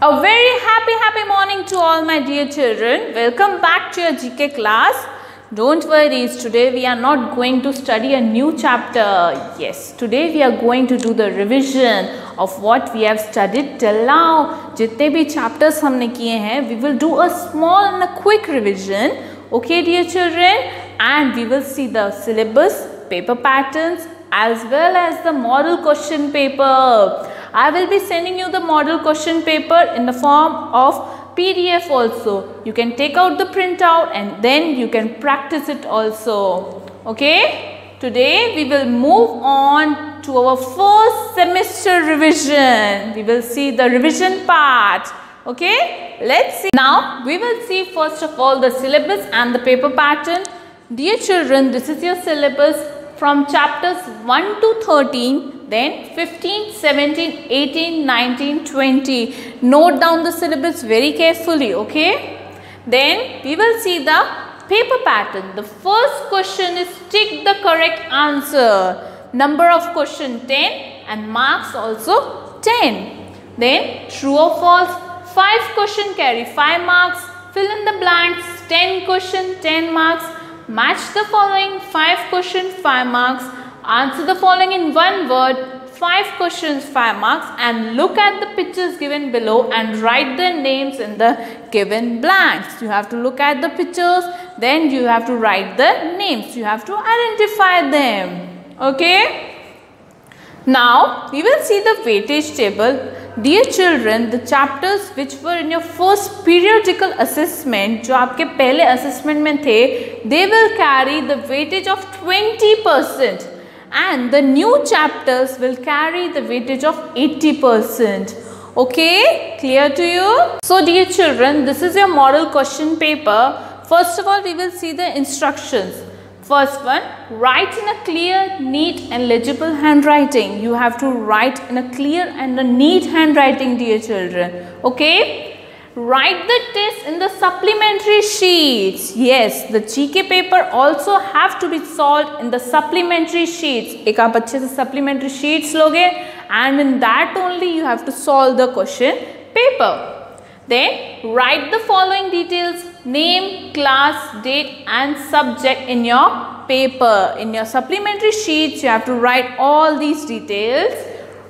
A very happy morning to all my dear children. Welcome back to your GK class. Don't worry, today we are not going to study a new chapter. Yes, today we are going to do the revision of what we have studied till now. जितने भी chapters हमने किए हैं, we will do a small and a quick revision. Okay, dear children, and we will see the syllabus, paper patterns, as well as the model question paper. I will be sending you the model question paper in the form of PDF also. You can take out the printout and then you can practice it also. Okay? Today we will move on to our first semester revision. We will see the revision part. Okay? Let's see. Now we will see first of all the syllabus and the paper pattern. Dear children, this is your syllabus from chapters 1 to 13, then 15, 17, 18, 19, 20. Note down the syllabus very carefully, okay? Then we will see the paper pattern. The first question is tick the correct answer. Number of question 10 and marks also 10. Then true or false, 5 question carry 5 marks. Fill in the blanks, 10 question 10 marks. Match the following, 5 questions 5 marks. Answer the following in one word, 5 questions 5 marks, and look at the pictures given below and write their names in the given blanks. You have to look at the pictures, then you have to write the names. You have to identify them. Okay? Now we will see the weightage table. Dear children, the chapters which were in your first periodical assessment, जो आपके पहले assessment में थे, they will carry the weightage of 20%, and the new chapters will carry the weightage of 80%. Okay, clear to you? So dear children, this is your model question paper. First of all, we will see the instructions. First one, write in a clear, neat and legible handwriting. You have to write in a clear and a neat handwriting, dear children. Okay? Write the test in the supplementary sheets. Yes, the GK paper also have to be solved in the supplementary sheets. एक आप अच्छे से supplementary sheets लोगे and in that only you have to solve the question paper. Then write the following details: name, class, date and subject in your paper. In your supplementary sheets you have to write all these details.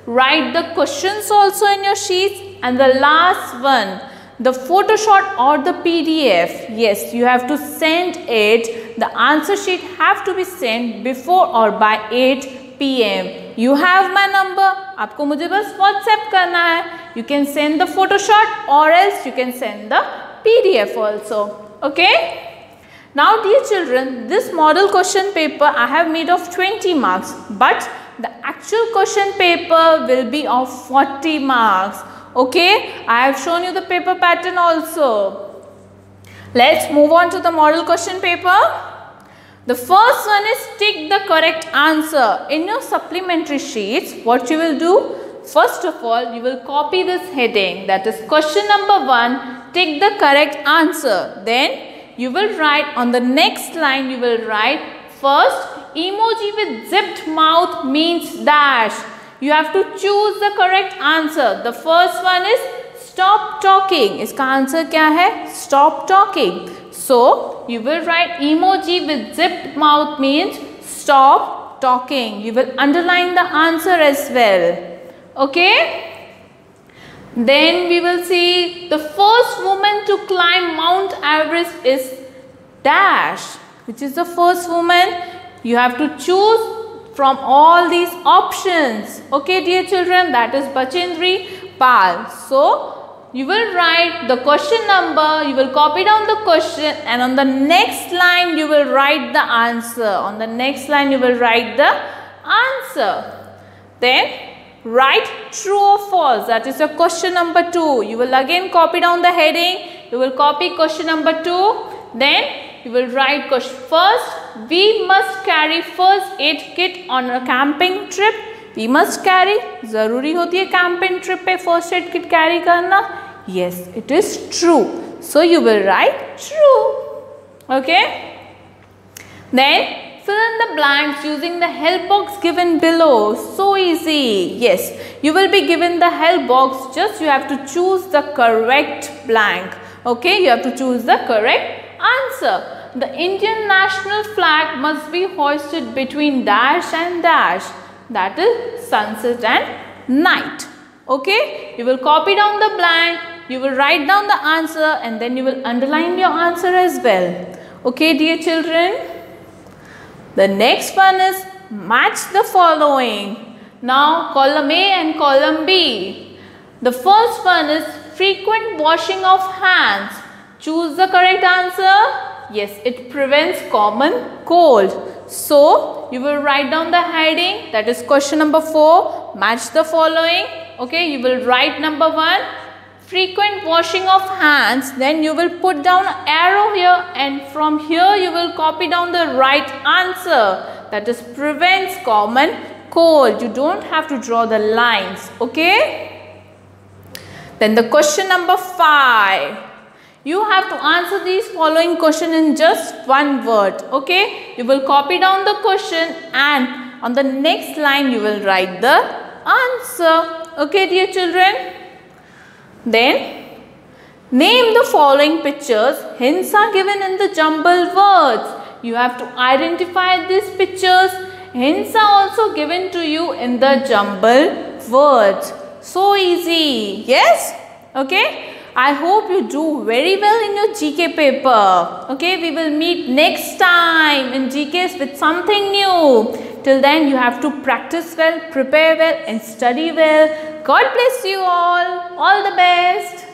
Write the questions also in your sheets, and the last one, the Photoshop or the PDF. Yes, you have to send it. The answer sheet have to be sent before or by 8 PM. You have my number. आपको मुझे बस WhatsApp करना है. You can send the Photoshop or else you can send the PDF also. Okay? Now dear children, this model question paper I have made of 20 marks, but the actual question paper will be of 40 marks. Okay? I have shown you the paper pattern also. Let's move on to the model question paper. The first one is tick the correct answer. In your supplementary sheets, what you will do? First of all, you will copy this heading, that is question number 1, tick the correct answer. Then you will write on the next line, you will write first, emoji with zipped mouth means dash. You have to choose the correct answer. The first one is stop talking. इसका answer क्या है? Stop talking. So you will write emoji with zipped mouth means stop talking. You will underline the answer as well. Okay? Then we will see the first woman to climb Mount Everest is dash. Which is the first woman? You have to choose from all these options. Okay, dear children, that is Bachendri Pal. So you will write the question number, you will copy down the question, and on the next line you will write the answer. On the next line you will write the answer. Then write true or false. That is your question number 2. You will again copy down the heading. You will copy question number 2. Then you will write question first. We must carry first aid kit on a camping trip. We must carry. ज़रूरी होती है camping trip पे first aid kit carry करना. Yes, it is true. So you will write true. Okay. Then fill in the blanks using the help box given below. So easy. Yes, you will be given the help box, just you have to choose the correct blank. Okay, you have to choose the correct answer. The Indian national flag must be hoisted between dash and dash. That is sunset and night. Okay, you will copy down the blank, you will write down the answer, and then you will underline your answer as well. Okay, dear children. The next one is match the following. Now column A and column B. The first one is frequent washing of hands. Choose the correct answer. Yes, it prevents common cold. So you will write down the heading, that is question number 4. Match the following. Okay, you will write number 1. Frequent washing of hands, then you will put down an arrow here, and from here you will copy down the right answer, that is prevents common cold. You don't have to draw the lines. Okay, then the question number 5, you have to answer these following question in just one word. Okay, you will copy down the question and on the next line you will write the answer. Okay, dear children. Then, name the following pictures. Hints are given in the jumbled words. You have to identify these pictures. Hints are also given to you in the jumbled words. So easy. Yes? Okay. I hope you do very well in your GK paper. Okay. We will meet next time in GKs with something new. Till then, you have to practice well, prepare well and study well. God bless you all. All the best.